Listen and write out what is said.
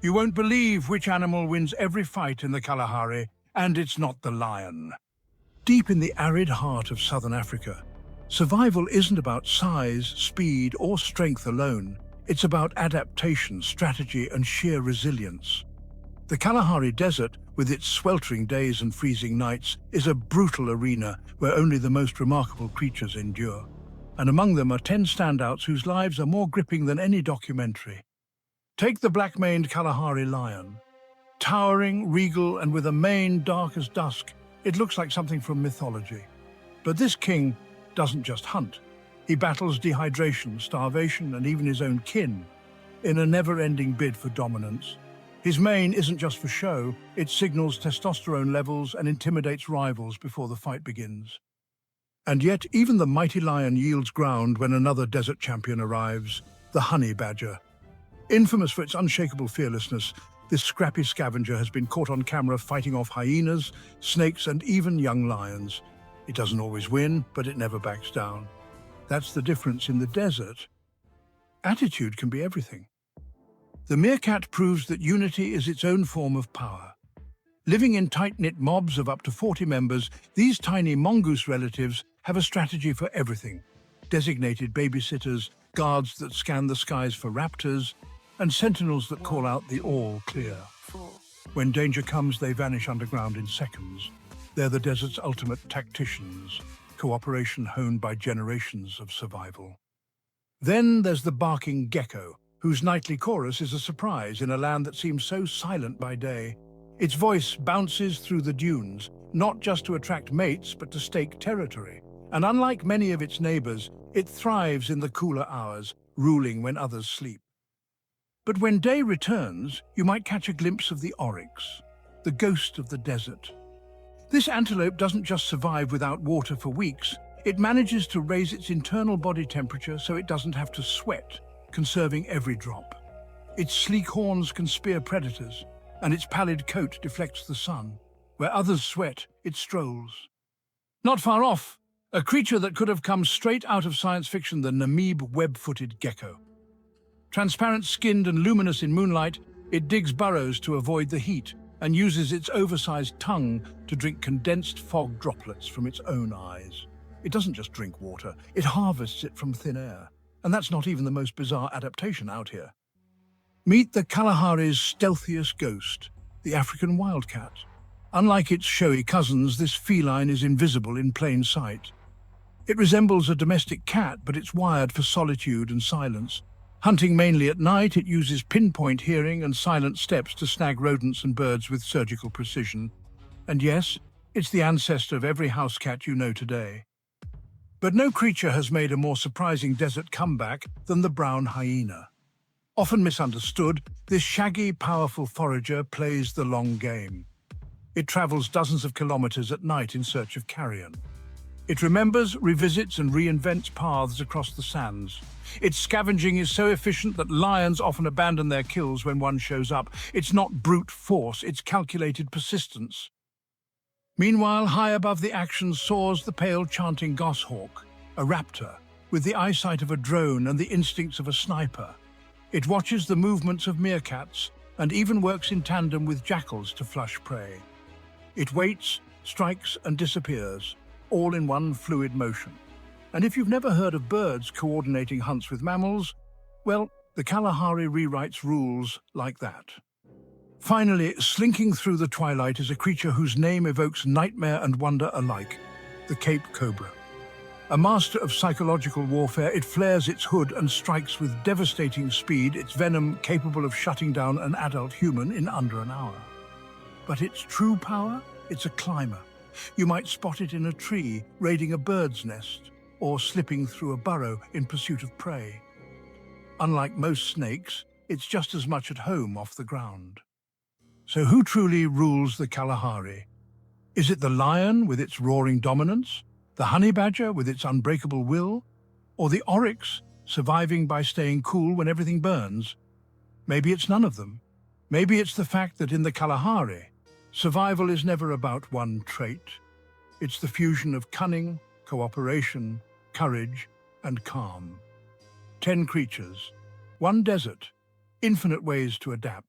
You won't believe which animal wins every fight in the Kalahari, and it's not the lion. Deep in the arid heart of southern Africa, survival isn't about size, speed, or strength alone. It's about adaptation, strategy, and sheer resilience. The Kalahari Desert, with its sweltering days and freezing nights, is a brutal arena where only the most remarkable creatures endure. And among them are 10 standouts whose lives are more gripping than any documentary. Take the black-maned Kalahari lion. Towering, regal, and with a mane dark as dusk, it looks like something from mythology. But this king doesn't just hunt. He battles dehydration, starvation, and even his own kin in a never-ending bid for dominance. His mane isn't just for show, it signals testosterone levels and intimidates rivals before the fight begins. And yet, even the mighty lion yields ground when another desert champion arrives, the honey badger. Infamous for its unshakable fearlessness, this scrappy scavenger has been caught on camera fighting off hyenas, snakes, and even young lions. It doesn't always win, but it never backs down. That's the difference in the desert. Attitude can be everything. The meerkat proves that unity is its own form of power. Living in tight-knit mobs of up to 40 members, these tiny mongoose relatives have a strategy for everything. Designated babysitters, guards that scan the skies for raptors, and sentinels that call out the all clear. When danger comes, they vanish underground in seconds. They're the desert's ultimate tacticians, cooperation honed by generations of survival. Then there's the barking gecko, whose nightly chorus is a surprise in a land that seems so silent by day. Its voice bounces through the dunes, not just to attract mates, but to stake territory. And unlike many of its neighbors, it thrives in the cooler hours, ruling when others sleep. But when day returns, you might catch a glimpse of the oryx, the ghost of the desert. This antelope doesn't just survive without water for weeks, it manages to raise its internal body temperature so it doesn't have to sweat, conserving every drop. Its sleek horns can spear predators, and its pallid coat deflects the sun. Where others sweat, it strolls. Not far off, a creature that could have come straight out of science fiction, the Namib web-footed gecko. Transparent-skinned and luminous in moonlight, it digs burrows to avoid the heat and uses its oversized tongue to drink condensed fog droplets from its own eyes. It doesn't just drink water, it harvests it from thin air. And that's not even the most bizarre adaptation out here. Meet the Kalahari's stealthiest ghost, the African wildcat. Unlike its showy cousins, this feline is invisible in plain sight. It resembles a domestic cat, but it's wired for solitude and silence. Hunting mainly at night, it uses pinpoint hearing and silent steps to snag rodents and birds with surgical precision. And yes, it's the ancestor of every housecat you know today. But no creature has made a more surprising desert comeback than the brown hyena. Often misunderstood, this shaggy, powerful forager plays the long game. It travels dozens of kilometers at night in search of carrion. It remembers, revisits, and reinvents paths across the sands. Its scavenging is so efficient that lions often abandon their kills when one shows up. It's not brute force, it's calculated persistence. Meanwhile, high above the action soars the pale chanting goshawk, a raptor, with the eyesight of a drone and the instincts of a sniper. It watches the movements of meerkats and even works in tandem with jackals to flush prey. It waits, strikes, and disappears, all in one fluid motion. And if you've never heard of birds coordinating hunts with mammals, well, the Kalahari rewrites rules like that. Finally, slinking through the twilight is a creature whose name evokes nightmare and wonder alike, the Cape Cobra. A master of psychological warfare, it flares its hood and strikes with devastating speed, its venom capable of shutting down an adult human in under an hour. But its true power? It's a climber. You might spot it in a tree, raiding a bird's nest, or slipping through a burrow in pursuit of prey. Unlike most snakes, it's just as much at home off the ground. So who truly rules the Kalahari? Is it the lion with its roaring dominance, the honey badger with its unbreakable will, or the oryx surviving by staying cool when everything burns? Maybe it's none of them. Maybe it's the fact that in the Kalahari, survival is never about one trait. It's the fusion of cunning, cooperation, courage, and calm. 10 creatures, one desert, infinite ways to adapt.